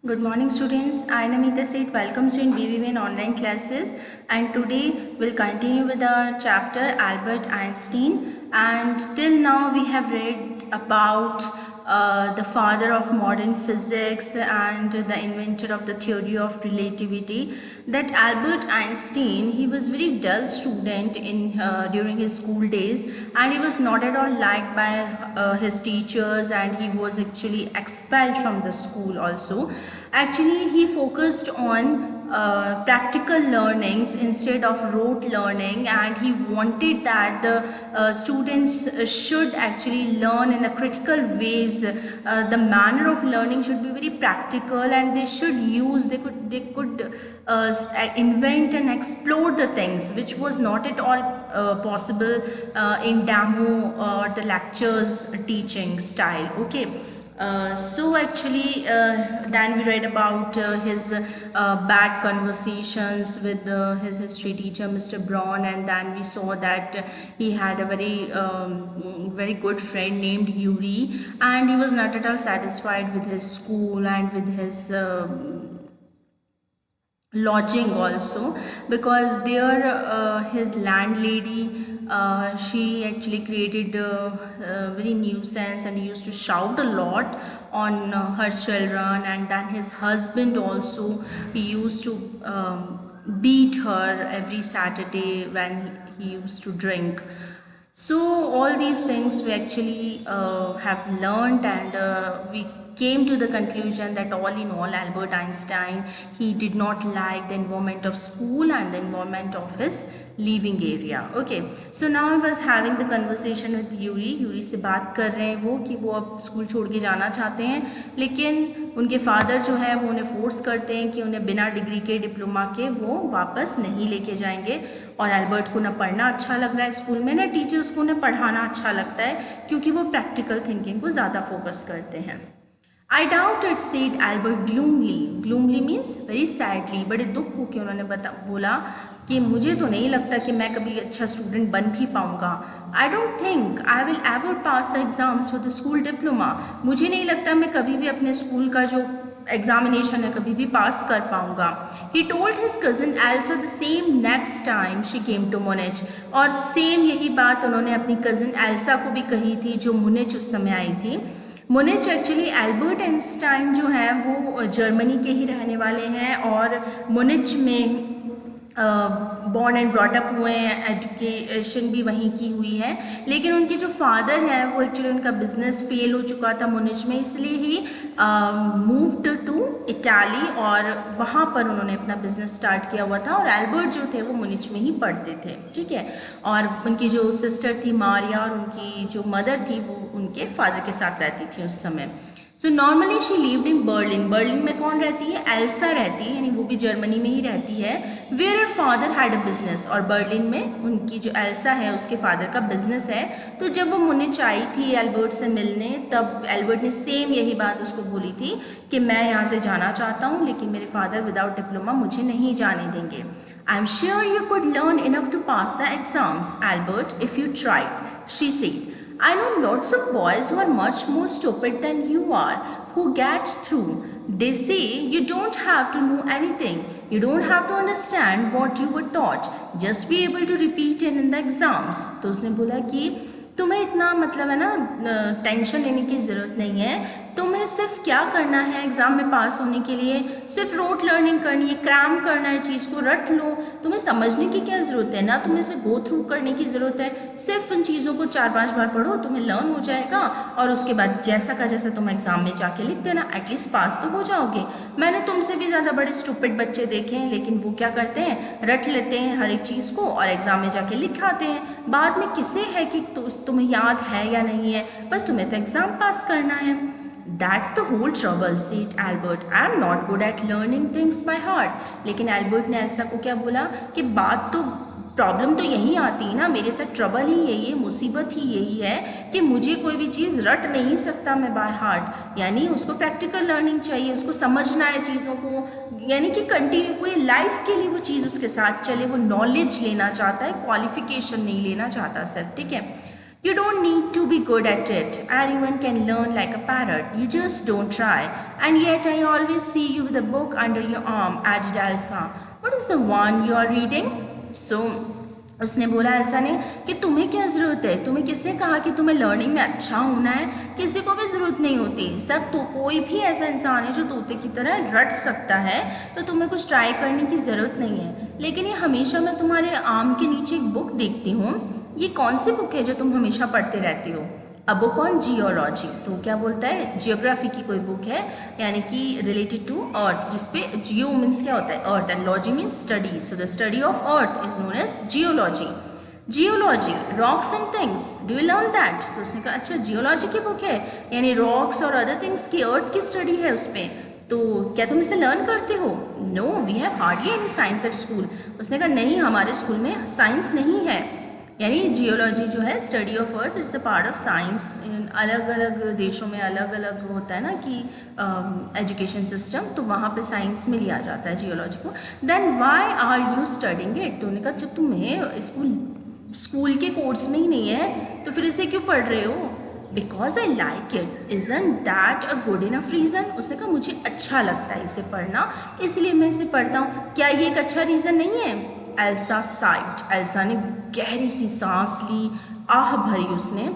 Good morning students, I am Namita Said welcomes you in BBVN online classes, and today we'll continue with our chapter Albert Einstein. And till now we have read about the father of modern physics and the inventor of the theory of relativity. That Albert Einstein, he was very dull student in during his school days, and he was not at all liked by his teachers, and he was actually expelled from the school also. Actually, he focused on practical learnings instead of rote learning, and he wanted that the students should actually learn in a critical ways. The manner of learning should be very practical, and they should use they could invent and explore the things which was not at all possible in demo or the lectures teaching style. Okay. So actually then we read about his bad conversations with his history teacher Mr. Braun, and then we saw that he had a very good friend named Yuri, and he was not at all satisfied with his school and with his lodging also, because there his landlady, she actually created a very nuisance, and he used to shout a lot on her children. And then his husband also, he used to beat her every Saturday when he used to drink. So all these things we actually have learned, and we came to the conclusion that all in all Albert Einstein, he did not like the environment of school and the environment of his living area. Okay, so now I was having the conversation with Yuri से बात कर रहे हैं वो कि वो अब school छोड़ के जाना चाहते हैं, लेकिन उनके फादर जो है वो उन्हें फोर्स करते हैं कि उन्हें बिना डिग्री के डिप्लोमा के वो वापस नहीं लेके जाएंगे। और एल्बर्ट को ना पढ़ना अच्छा लग रहा है स्कूल में, ना टीचर्स को उन्हें पढ़ाना अच्छा लगता है, क्योंकि वो प्रैक्टिकल थिंकिंग को ज़्यादा फोकस करते हैं। I doubt it, said Albert gloomily. Gloomily means very sadly. बड़े दुख हो के उन्होंने बोला कि मुझे तो नहीं लगता कि मैं कभी अच्छा स्टूडेंट बन भी पाऊँगा। I don't think I will ever pass the exams for the school diploma. मुझे नहीं लगता मैं कभी भी अपने स्कूल का जो एग्जामिनेशन है कभी भी पास कर पाऊँगा। He told his cousin Elsa the same next time she came to Munich. और सेम यही बात उन्होंने अपनी कज़न एल्सा को भी कही थी जो मुनिच उस समय आई थी। मुनिच एक्चुअली एल्बर्ट आइंस्टाइन जो हैं वो जर्मनी के ही रहने वाले हैं, और मुनिच में बॉर्न एंड ब्रॉट अप हुए हैं, एजुकेशन भी वहीं की हुई है। लेकिन उनके जो फादर हैं वो एक्चुअली उनका बिजनेस फेल हो चुका था मुनिच में, इसलिए ही मूव्ड टू इटाली, और वहाँ पर उन्होंने अपना बिजनेस स्टार्ट किया हुआ था। और एल्बर्ट जो थे वो मुनिच में ही पढ़ते थे, ठीक है। और उनकी जो सिस्टर थी मारिया, और उनकी जो मदर थी वो उनके फादर के साथ रहती थी उस समय। So normally she lived in Berlin. Berlin में कौन रहती है? एल्सा रहती है, यानी वो भी जर्मनी में ही रहती है। Where her father had a business, और बर्लिन में उनकी जो एल्सा है उसके फादर का बिजनेस है। तो जब वो मुनिच आई थी एल्बर्ट से मिलने, तब एल्बर्ट ने सेम यही बात उसको बोली थी कि मैं यहाँ से जाना चाहता हूँ, लेकिन मेरे फादर विदाउट डिप्लोमा मुझे नहीं जाने देंगे। I am sure you could learn enough to pass the exams Albert if you tried, she said. I know lots of boys who are much more stupid than you are, who get through. They say you don't have to know anything. You don't have to understand what you were taught. Just be able to repeat it in the exams. तो उसने बोला कि तुम्हें इतना मतलब है ना tension लेने की ज़रूरत नहीं है, तुम्हें सिर्फ क्या करना है एग्ज़ाम में पास होने के लिए, सिर्फ रोट लर्निंग करनी है, क्रैम करना है, चीज़ को रट लो। तुम्हें समझने की क्या ज़रूरत है, ना तुम्हें इसे गो थ्रू करने की ज़रूरत है, सिर्फ उन चीज़ों को 4-5 बार पढ़ो, तुम्हें लर्न हो जाएगा, और उसके बाद जैसा का जैसा तुम एग्ज़ाम में जाके लिख देना, एटलीस्ट पास तो हो जाओगे। मैंने तुमसे भी ज़्यादा बड़े स्टूपिड बच्चे देखे हैं, लेकिन वो क्या करते हैं, रट लेते हैं हर एक चीज़ को और एग्ज़ाम में जाके लिख आते हैं। बाद में किसे है कि तुम्हें याद है या नहीं है, बस तुम्हें तो एग्ज़ाम पास करना है। That's the whole trouble, said Albert. I'm not good at learning things by heart. लेकिन एल्बर्ट ने एल्सा को क्या बोला कि बात तो प्रॉब्लम तो यही आती है ना, मेरे साथ ट्रबल ही यही है, मुसीबत ही यही है कि मुझे कोई भी चीज़ रट नहीं सकता मैं बाय हार्ट, यानी उसको प्रैक्टिकल लर्निंग चाहिए, उसको समझना है चीज़ों को, यानी कि कंटिन्यू पूरी लाइफ के लिए वो चीज़ उसके साथ चले, वो नॉलेज लेना चाहता है, क्वालिफिकेशन नहीं लेना चाहता सर, ठीक है। You don't need to be good at it. Anyone can learn like a parrot. You just don't try. And yet I always see you with a book under your arm, added Elsa. What is the one you are reading? So उसने बोला Elsa ने कि तुम्हें क्या ज़रूरत है, तुम्हें किसने कहा कि तुम्हें लर्निंग में अच्छा होना है? किसी को भी ज़रूरत नहीं होती। सब तो कोई भी ऐसा इंसान है जो तोते की तरह रट सकता है, तो तुम्हें कुछ ट्राई करने की ज़रूरत नहीं है। लेकिन ये हमेशा मैं तुम्हारे आर्म के नीचे एक बुक देखती हूँ। ये कौन सी बुक है जो तुम हमेशा पढ़ते रहती हो? A book on geology. तो क्या बोलता है? जियोग्राफी की कोई बुक है, यानी कि रिलेटेड टू अर्थ, जिसपे जियो मीन्स क्या होता है? Earth, and logy means study. So the study of earth is known as geology. Geology, rocks and things, do you learn that? तो उसने कहा अच्छा जियोलॉजी की बुक है, यानी रॉक्स और अदर थिंग्स की, अर्थ की स्टडी है उसमें, तो क्या तुम इसे लर्न करते हो? No, we have hardly any science at school. उसने कहा नहीं, हमारे स्कूल में साइंस नहीं है। यानी जियोलॉजी जो है study of earth, it's a part of science. अलग अलग देशों में अलग अलग होता है ना कि एजुकेशन सिस्टम, तो वहाँ पे साइंस में लिया जाता है जियोलॉजी को। Then why are you studying it? तो उन्होंने कहा जब तुम्हें स्कूल के कोर्स में ही नहीं है तो फिर इसे क्यों पढ़ रहे हो? Because I like it, isn't that a good enough reason? उसने कहा मुझे अच्छा लगता है इसे पढ़ना, इसलिए मैं इसे पढ़ता हूँ। क्या ये एक अच्छा रीज़न नहीं है? एल्सा साइड, एल्सा ने गहरी सी सांस ली, आह भरी उसने।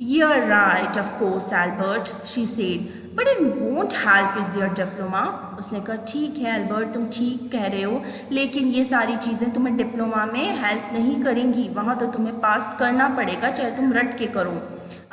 You are right of course Albert, she said, but it won't help with your diploma. उसने कहा ठीक है एल्बर्ट, तुम ठीक कह रहे हो, लेकिन ये सारी चीज़ें तुम्हें डिप्लोमा में हेल्प नहीं करेंगी। वहाँ तो तुम्हें पास करना पड़ेगा, चाहे तुम रट के करो।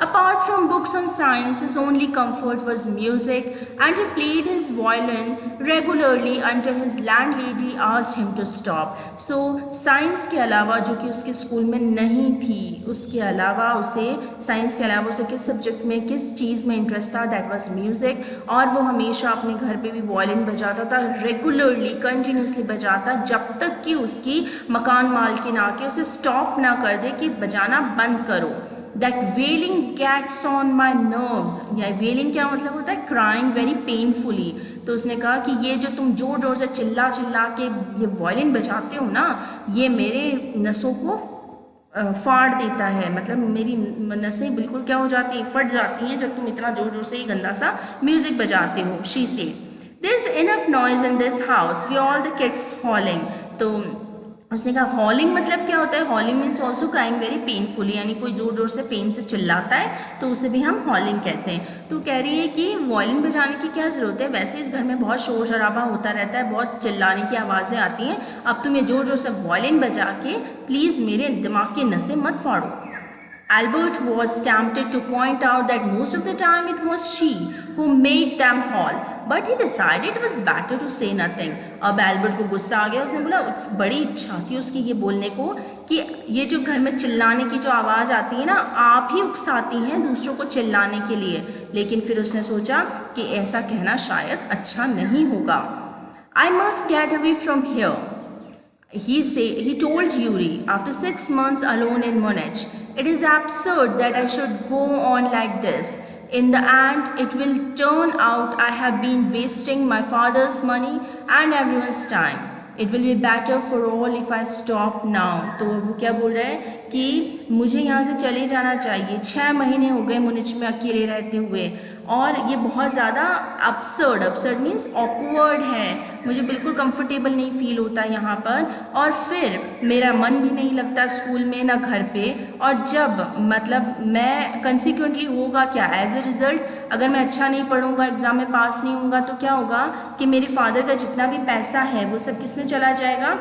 Apart from books on science, his only comfort was music, and he played his violin regularly until his landlady asked him to stop. So, science के अलावा, जो कि उसके स्कूल में नहीं थी, उसके अलावा उसे साइंस के अलावा उसे किस सब्जेक्ट में, किस चीज़ में इंटरेस्ट था? That was music. और वो हमेशा अपने घर पे भी वायलिन बजाता था, रेगुलरली कंटिन्यूसली बजाता, जब तक कि उसकी मकान मालकिन आके उसे स्टॉप ना कर दे कि बजाना बंद करो। That wailing gets on my nerves, या wailing क्या मतलब होता है? Crying very painfully। तो उसने कहा कि ये जो तुम जोर जोर से चिल्ला चिल्ला के ये वायलिन बजाते हो ना, ये मेरे नसों को फाड़ देता है, मतलब मेरी नसें बिल्कुल क्या हो जाती हैं? फट जाती हैं जब तुम इतना जोर जोर से ये गंदा सा म्यूज़िक बजाते हो। She said, There's enough noise in this house, we all the kids howling। तो उसने कहा हॉलिंग मतलब क्या होता है? हॉलिंग means also crying very painfully, यानी कोई जोर जोर से पेन से चिल्लाता है तो उसे भी हम हॉलिंग कहते हैं। तो कह रही है कि वायलिन बजाने की क्या ज़रूरत है? वैसे इस घर में बहुत शोर शराबा होता रहता है, बहुत चिल्लाने की आवाज़ें आती हैं, अब तुम ये जोर जोर से वायलिन बजा के प्लीज़ मेरे दिमाग के नसें मत फाड़ो। Albert was tempted to point out that most of the time it was she who made them howl, but he decided it was better to say nothing. अब एल्बर्ट को गुस्सा आ गया, उसने बोला बड़ी इच्छा थी उसकी ये बोलने को कि ये जो घर में चिल्लाने की जो आवाज़ आती है ना, आप ही उकसाती हैं दूसरों को चिल्लाने के लिए, लेकिन फिर उसने सोचा कि ऐसा कहना शायद अच्छा नहीं होगा। I must get away from here, he told Yuri after 6 months alone in Munich. It is absurd that I should go on like this. In the end, it will turn out I have been wasting my father's money and everyone's time. It will be better for all if I stop now. तो वो क्या बोल रहे हैं कि मुझे यहाँ से चले जाना चाहिए। 6 महीने हो गए मुनिच में अकेले रहते हुए, और ये बहुत ज़्यादा अपसर्ड मीन्स ऑकवर्ड है, मुझे बिल्कुल कंफर्टेबल नहीं फील होता यहाँ पर, और फिर मेरा मन भी नहीं लगता स्कूल में ना घर पे, और जब मतलब मैं कंसिक्वेंटली होगा क्या? एज ए रिज़ल्ट अगर मैं अच्छा नहीं पढ़ूंगा, एग्ज़ाम में पास नहीं होऊंगा, तो क्या होगा कि मेरे फादर का जितना भी पैसा है वो सब किस में चला जाएगा?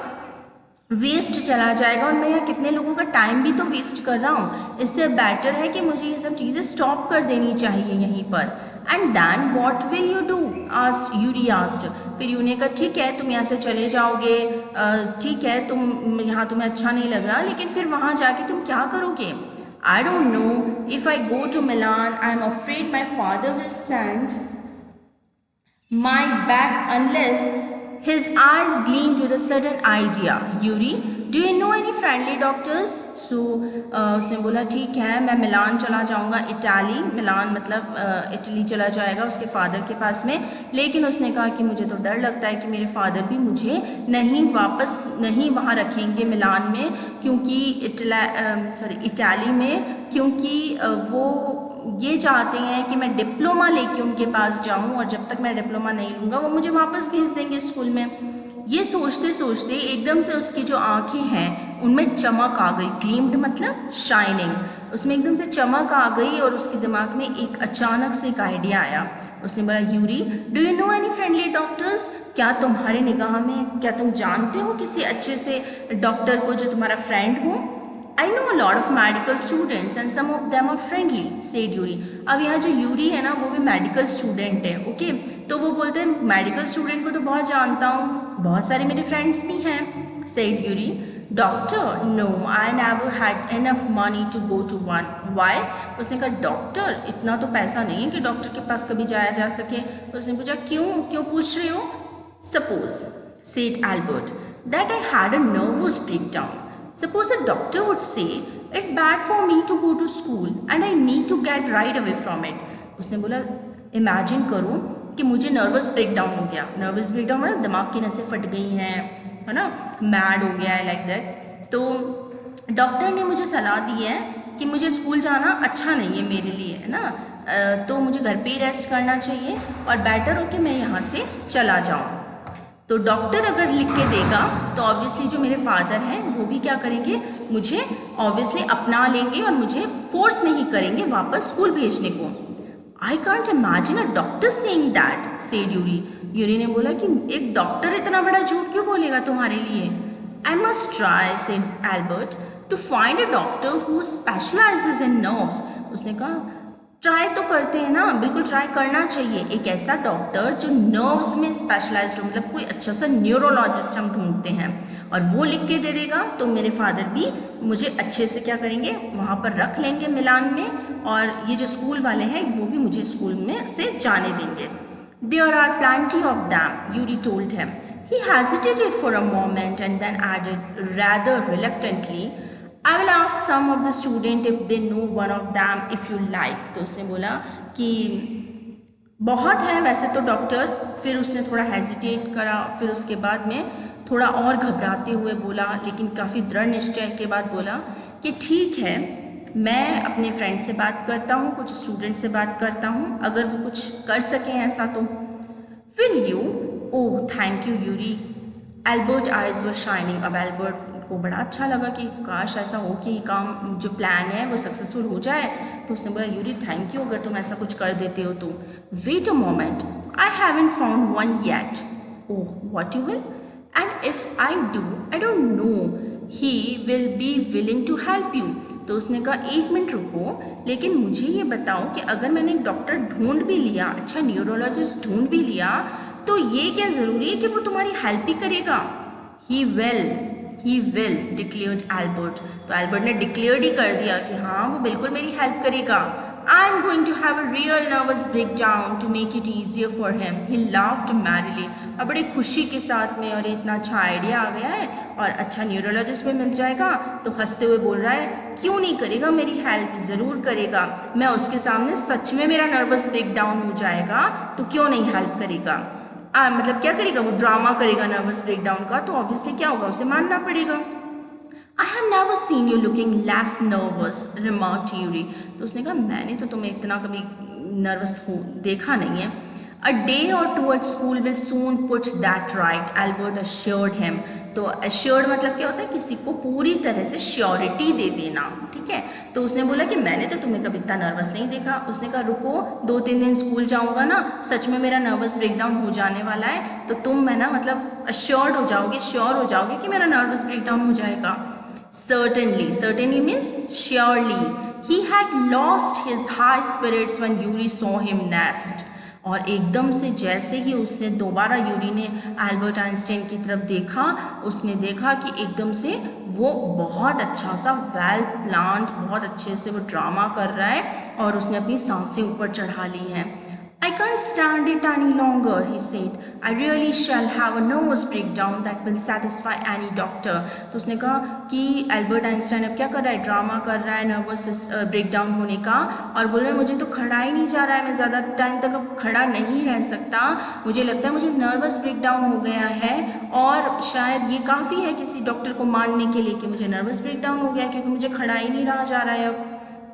वेस्ट चला जाएगा, और मैं यहाँ कितने लोगों का टाइम भी तो वेस्ट कर रहा हूँ। इससे बेटर है कि मुझे ये सब चीज़ें स्टॉप कर देनी चाहिए यहीं पर। And then what will you do? Asked Yuri asked. फिर यूरी ने कहा ठीक है तुम यहाँ से चले जाओगे, ठीक है तुम यहाँ तुम्हें अच्छा नहीं लग रहा, लेकिन फिर वहाँ जाके तुम क्या करोगे? I don't know, if I go to Milan I am afraid my father will send my back unless. His eyes gleamed with a sudden idea. Yuri, do you know any friendly doctors? So उसने बोला ठीक है, मैं मिलान चला जाऊँगा, Italy, मिलान मतलब Italy चला जाएगा उसके फादर के पास में। लेकिन उसने कहा कि मुझे तो डर लगता है कि मेरे फादर भी मुझे वापस नहीं वहाँ रखेंगे मिलान में, क्योंकि इटाली में, क्योंकि वो ये चाहते हैं कि मैं डिप्लोमा लेके उनके पास जाऊं, और जब तक मैं डिप्लोमा नहीं लूँगा वो मुझे वापस भेज देंगे स्कूल में। ये सोचते सोचते एकदम से उसकी जो आंखें हैं उनमें चमक आ गई। ग्लीम्ड मतलब शाइनिंग, उसमें एकदम से चमक आ गई और उसके दिमाग में एक अचानक से एक आइडिया आया। उसने बोला, Yuri, do you know any friendly doctors? क्या तुम्हारे निगाह में, क्या तुम जानते हो किसी अच्छे से डॉक्टर को जो तुम्हारा फ्रेंड हो? I know a lot of medical students and some of them are friendly, said Yuri. अब यहाँ जो यूरी है ना वो भी मेडिकल स्टूडेंट है, ओके। तो वो बोलते हैं मेडिकल स्टूडेंट को तो बहुत जानता हूँ, बहुत सारे मेरे फ्रेंड्स भी हैं, said Yuri. Doctor, no, I never had enough money to go to one. Why? उसने कहा डॉक्टर, इतना तो पैसा नहीं है कि डॉक्टर के पास कभी जाया जा सके। उसने पूछा क्यों पूछ रहे हो? Suppose, said Albert, that I had a nervous breakdown. Suppose the doctor would say, it's bad for me to go to school and I need to get right away from it. उसने बोला, imagine करो कि मुझे nervous breakdown हो गया। Nervous breakdown मतलब दिमाग की नसें फट गई हैं, है ना, मैड हो गया है, लाइक दैट। तो डॉक्टर ने मुझे सलाह दी है कि मुझे स्कूल जाना अच्छा नहीं है मेरे लिए, है ना, तो मुझे घर पे ही रेस्ट करना चाहिए और बेटर हो कि मैं यहाँ से चला जाऊँ। तो डॉक्टर अगर लिख के देगा तो ऑब्वियसली जो मेरे फादर हैं वो भी क्या करेंगे, मुझे ऑब्वियसली अपना लेंगे और मुझे फोर्स नहीं करेंगे वापस स्कूल भेजने को। I can't imagine a doctor saying that, said Yuri. Yuri ने बोला कि एक डॉक्टर इतना बड़ा झूठ क्यों बोलेगा तुम्हारे लिए? I must try, said Albert, to find a doctor who specialises in nerves. उसने कहा ट्राई तो करते हैं ना, बिल्कुल ट्राई करना चाहिए, एक ऐसा डॉक्टर जो नर्व्स में स्पेशलाइज्ड हो, मतलब कोई अच्छा सा न्यूरोलॉजिस्ट हम ढूंढते हैं और वो लिख के दे देगा तो मेरे फादर भी मुझे अच्छे से क्या करेंगे, वहाँ पर रख लेंगे मिलान में, और ये जो स्कूल वाले हैं वो भी मुझे स्कूल में से जाने देंगे। There are plenty of them, Yuri told him. He hesitated for a moment and then added rather reluctantly, I will ask some of the student if they know one of them if you like. तो उसने बोला कि बहुत है वैसे तो doctor. फिर उसने थोड़ा हेजिटेट करा, फिर उसके बाद में थोड़ा और घबराते हुए बोला, लेकिन काफ़ी दृढ़ निश्चय के बाद बोला कि ठीक है, मैं अपने फ्रेंड से बात करता हूँ, कुछ स्टूडेंट से बात करता हूँ, अगर वो कुछ कर सकें ऐसा तो। Will you? Oh thank you Yuri. Albert eyes were shining. अब एल्बर्ट को बड़ा अच्छा लगा कि काश ऐसा हो कि ये काम जो प्लान है वो सक्सेसफुल हो जाए। तो उसने बोला, यूरी थैंक यू अगर तुम ऐसा कुछ कर देते हो तो। Wait a moment, I haven't found one yet. Oh what you will? And if I do, I don't know he will be willing to help you. तो उसने कहा एक मिनट रुको, लेकिन मुझे ये बताओ कि अगर मैंने एक डॉक्टर ढूंढ भी लिया, अच्छा न्यूरोलॉजिस्ट ढूंढ भी लिया, तो ये क्या ज़रूरी है कि वो तुम्हारी हेल्प ही करेगा? He will declared Albert. तो एल्बर्ट ने डिक्लेयर्ड ही कर दिया कि हाँ वो बिल्कुल मेरी हेल्प करेगा। I am going to have a real nervous breakdown to make it easier for him. He laughed merrily. अब बड़ी खुशी के साथ में, और इतना अच्छा आइडिया आ गया है और अच्छा न्यूरोलॉजिस्ट भी मिल जाएगा, तो हंसते हुए बोल रहा है, क्यों नहीं करेगा मेरी हेल्प, ज़रूर करेगा। मैं उसके सामने सच में मेरा नर्वस ब्रेक डाउन हो जाएगा तो क्यों नहीं हेल्प करेगा। मतलब क्या करेगा, वो ड्रामा करेगा नर्वस ब्रेकडाउन का, तो ऑब्वियसली क्या होगा, उसे मानना पड़ेगा। I have never seen you looking less nervous, remarked Yuri. तो उसने कहा मैंने तो तुम्हें इतना कभी नर्वस हो देखा नहीं है। A day or two at school will soon put that right, Albert assured him. तो assured मतलब क्या होता है, किसी को पूरी तरह से श्योरिटी दे देना, ठीक है। तो उसने बोला कि मैंने तो तुम्हें कभी इतना नर्वस नहीं देखा। उसने कहा रुको 2-3 दिन स्कूल जाऊंगा ना, सच में मेरा नर्वस ब्रेकडाउन हो जाने वाला है, तो तुम मैं ना मतलब अश्योर्ड हो जाओगे, श्योर हो जाओगे कि मेरा नर्वस ब्रेकडाउन हो जाएगा। Certainly means surely. He had lost his high spirits when Yuri saw him next. और एकदम से जैसे ही उसने दोबारा यूरी ने एल्बर्ट आइंस्टाइन की तरफ देखा, उसने देखा कि एकदम से वो बहुत अच्छा सा वेल प्लान्ड, बहुत अच्छे से वो ड्रामा कर रहा है और उसने अपनी सांसें ऊपर चढ़ा ली हैं। I can't stand it any longer, he said. I really shall have a nervous breakdown that will satisfy any doctor. तो उसने कहा कि एल्बर्ट आइंस्टाइन अब क्या कर रहा है, ड्रामा कर रहा है नर्वस ब्रेकडाउन होने का, और बोल रहा है मुझे तो खड़ा ही नहीं जा रहा है, मैं ज़्यादा टाइम तक अब खड़ा नहीं रह सकता, मुझे लगता है मुझे नर्वस ब्रेकडाउन हो गया है, और शायद ये काफ़ी है किसी डॉक्टर को मानने के लिए कि मुझे नर्वस ब्रेकडाउन हो गया है, क्योंकि मुझे खड़ा ही नहीं रहा जा रहा है अब.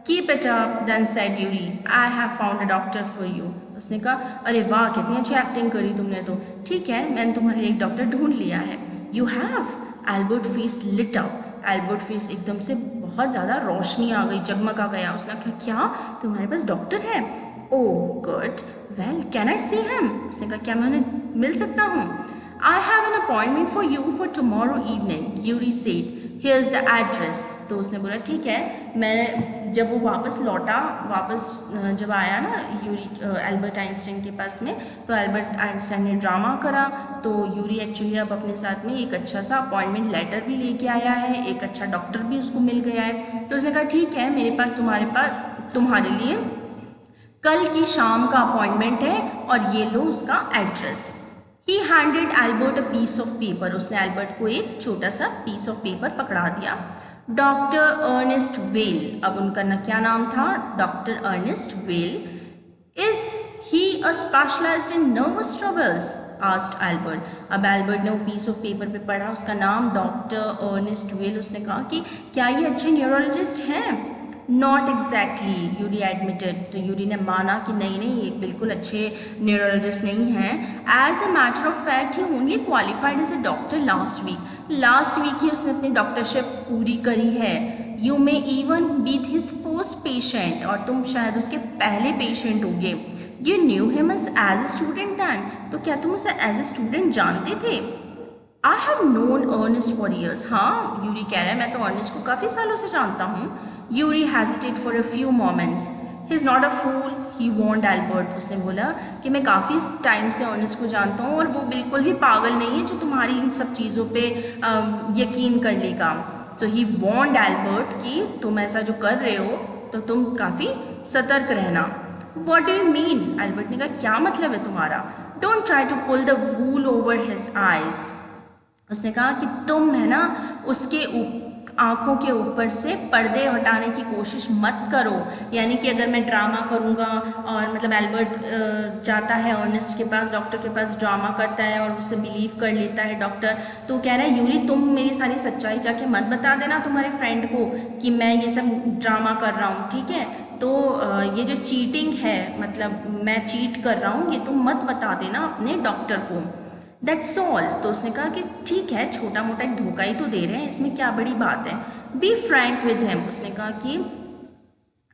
Keep it up, then said Yuri. I have found a doctor for you. उसने कहा अरे वाह कितनी अच्छी एक्टिंग करी तुमने तो, ठीक है मैंने तुम्हारे लिए एक डॉक्टर ढूंढ लिया है. You have? Albert face lit up. Albert face एकदम से बहुत ज़्यादा रोशनी आ गई, जगमगा गया. उसने कहा क्या तुम्हारे पास डॉक्टर है? Oh good, well can I see him? उसने कहा क्या मैं उन्हें मिल सकता हूँ? I have an appointment for you for tomorrow evening, Yuri said. Here's the address. तो उसने बोला ठीक है. मैं जब वो वापस लौटा, जब आया ना यूरी एल्बर्ट आइंस्टाइन के पास में, तो एल्बर्ट आइंस्टाइन ने ड्रामा करा. तो यूरी एक्चुअली अब अपने साथ में एक अच्छा सा अपॉइंटमेंट लेटर भी लेके आया है, एक अच्छा डॉक्टर भी उसको मिल गया है. तो उसने कहा ठीक है मेरे पास तुम्हारे लिए कल की शाम का अपॉइंटमेंट है, और ये लो उसका address. He handed Albert a piece of paper. उसने एल्बर्ट को एक छोटा सा पीस ऑफ पेपर पकड़ा दिया. डॉक्टर अर्नेस्ट वेल, अब उनका क्या नाम था, doctor Ernest Well. Is he a specialised in nervous troubles, asked Albert. अब एल्बर्ट ने वो पीस ऑफ पेपर पे पढ़ा उसका नाम डॉक्टर अर्नेस्ट वेल. उसने कहा कि क्या ये अच्छे न्यूरोलॉजिस्ट हैं? Not exactly, Yuri admitted. तो यूरी ने माना कि नहीं ये बिल्कुल अच्छे न्यूरोलॉजिस्ट नहीं हैं. As a matter of fact ही only qualified as a doctor last week ही उसने अपनी डॉक्टरशिप पूरी करी है. You may even be his first patient, और तुम शायद उसके पहले पेशेंट होगे. You knew him as a student then, तो क्या तुम उसे एज ए स्टूडेंट जानते थे? I have known Ernest for years. हाँ, यूरी कह रहा है मैं तो अर्नेस्ट को काफ़ी सालों से जानता हूँ. Yuri hesitated for a few moments. He is not a fool, he want Albert. उसने बोला कि मैं काफ़ी टाइम से अर्नेस्ट को जानता हूँ, और वो बिल्कुल भी पागल नहीं है जो तुम्हारी इन सब चीज़ों पे यकीन कर लेगा. तो ही वॉन्ट एल्बर्ट कि तुम ऐसा जो कर रहे हो तो तुम काफ़ी सतर्क रहना. What do you mean? Albert ने कहा क्या मतलब है तुम्हारा? Don't try to pull the wool over his eyes. उसने कहा कि तुम है ना उसके आँखों के ऊपर से पर्दे हटाने की कोशिश मत करो. यानी कि अगर मैं ड्रामा करूँगा, और मतलब एल्बर्ट जाता है अर्नेस्ट के पास, डॉक्टर के पास, ड्रामा करता है और उससे बिलीव कर लेता है डॉक्टर, तो कह रहा है यूरी तुम मेरी सारी सच्चाई जाके मत बता देना तुम्हारे फ्रेंड को कि मैं ये सब ड्रामा कर रहा हूँ, ठीक है? तो ये जो चीटिंग है, मतलब मैं चीट कर रहा हूँ, ये तुम मत बता देना अपने डॉक्टर को. That's all. तो उसने कहा कि ठीक है छोटा मोटा एक धोखा ही तो दे रहे हैं, इसमें क्या बड़ी बात है. Be frank with him. उसने कहा कि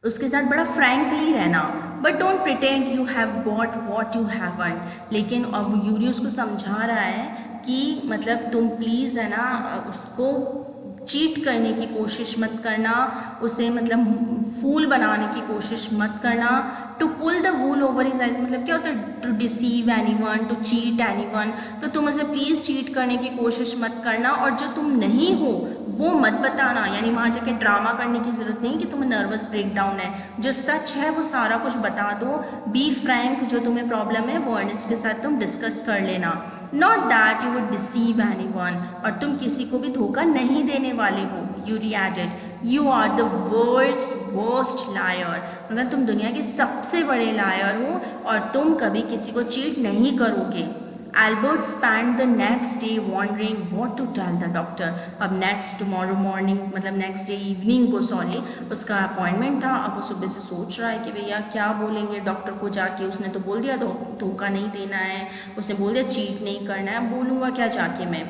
उसके साथ बड़ा फ्रैंकली रहना. But don't pretend you have got what you haven't. लेकिन अब यूरी उसको समझा रहा है कि मतलब तुम प्लीज़ है ना उसको चीट करने की कोशिश मत करना, उसे मतलब फूल बनाने की कोशिश मत करना. To pull the wool over his eyes मतलब क्या होता है? To deceive anyone, to cheat anyone. तो तुम उसे प्लीज़ चीट करने की कोशिश मत करना, और जो तुम नहीं हो वो मत बताना. यानी वहाँ जाके ड्रामा करने की ज़रूरत नहीं कि तुम्हें नर्वस ब्रेकडाउन है. जो सच है वो सारा कुछ बता दो. बी फ्रैंक, जो तुम्हें प्रॉब्लम है वो अर्नेस्ट के साथ तुम डिस्कस कर लेना. Not that you would deceive anyone, और तुम किसी को भी धोखा नहीं देने वाले हो. Yuri added, you are the world's worst liar. मतलब तुम दुनिया के सबसे बड़े लायर हो, और तुम कभी किसी को चीट नहीं करोगे. Albert spent the next day wondering what to tell the doctor. अब tomorrow morning मतलब next day evening को उसका अपॉइंटमेंट था. अब वो सुबह से सोच रहा है कि भैया क्या बोलेंगे डॉक्टर को जाके. उसने तो बोल दिया धोखा नहीं देना है, उसने बोल दिया चीट नहीं करना है, बोलूँगा क्या जाके मैं.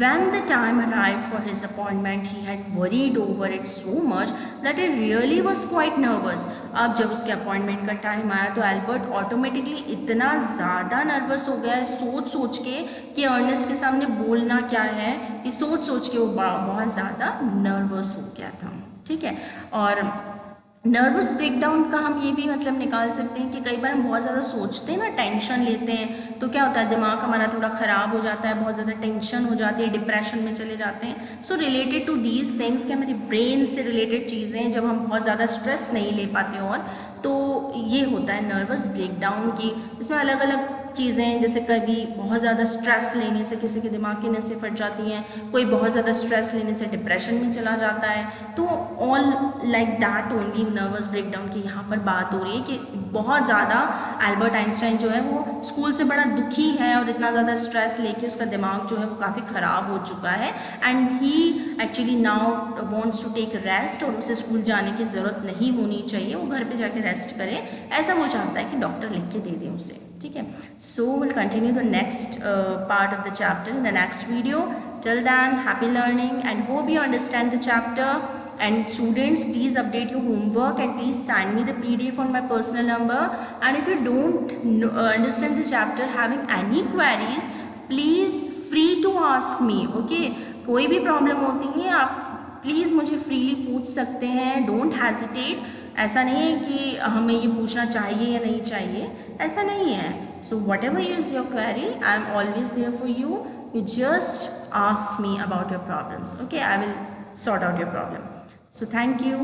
When the time arrived for his appointment, he had worried over it so much that he really was quite nervous. अब जब उसके अपॉइंटमेंट का टाइम आया तो एल्बर्ट ऑटोमेटिकली इतना ज़्यादा नर्वस हो गया है सोच के कि अर्नेस्ट के सामने बोलना क्या है, ये सोच के वो बहुत ज़्यादा नर्वस हो गया था. ठीक है, और नर्वस ब्रेकडाउन का हम ये भी मतलब निकाल सकते हैं कि कई बार हम बहुत ज़्यादा सोचते हैं ना, टेंशन लेते हैं, तो क्या होता है दिमाग हमारा थोड़ा ख़राब हो जाता है, बहुत ज़्यादा टेंशन हो जाती है, डिप्रेशन में चले जाते हैं. So related to these things कि हमारी ब्रेन से रिलेटेड चीज़ें जब हम बहुत ज़्यादा स्ट्रेस नहीं ले पाते और तो ये होता है नर्वस ब्रेकडाउन की। इसमें अलग अलग चीज़ें, जैसे कभी बहुत ज़्यादा स्ट्रेस लेने से किसी के दिमाग की नसें फट जाती हैं, कोई बहुत ज़्यादा स्ट्रेस लेने से डिप्रेशन में चला जाता है। तो all like that only nervous breakdown की यहाँ पर बात हो रही है कि बहुत ज़्यादा एल्बर्ट आइंस्टाइन जो है वो स्कूल से बड़ा दुखी है और इतना ज़्यादा स्ट्रेस लेके उसका दिमाग जो है वो काफ़ी ख़राब हो चुका है, and he actually now wants to take rest, और उसे स्कूल जाने की ज़रूरत नहीं होनी चाहिए, वो घर पे जाके रेस्ट करे, ऐसा वो चाहता है कि डॉक्टर लिख के दे दें उसे। ठीक है, so will continue the next part of the chapter in the next video. Till then, happy learning and hope you understand the chapter. And students, please update your homework and please send me the PDF on my personal number. And if you don't understand the chapter, having any queries, please free to ask me. Okay, कोई भी problem होती है आप please मुझे freely पूछ सकते हैं, don't hesitate. ऐसा नहीं है कि हमें ये पूछना चाहिए या नहीं चाहिए, ऐसा नहीं है। So whatever is your query, I am always there for you. You just ask me about your problems. Okay, I will sort out your problem. So thank you.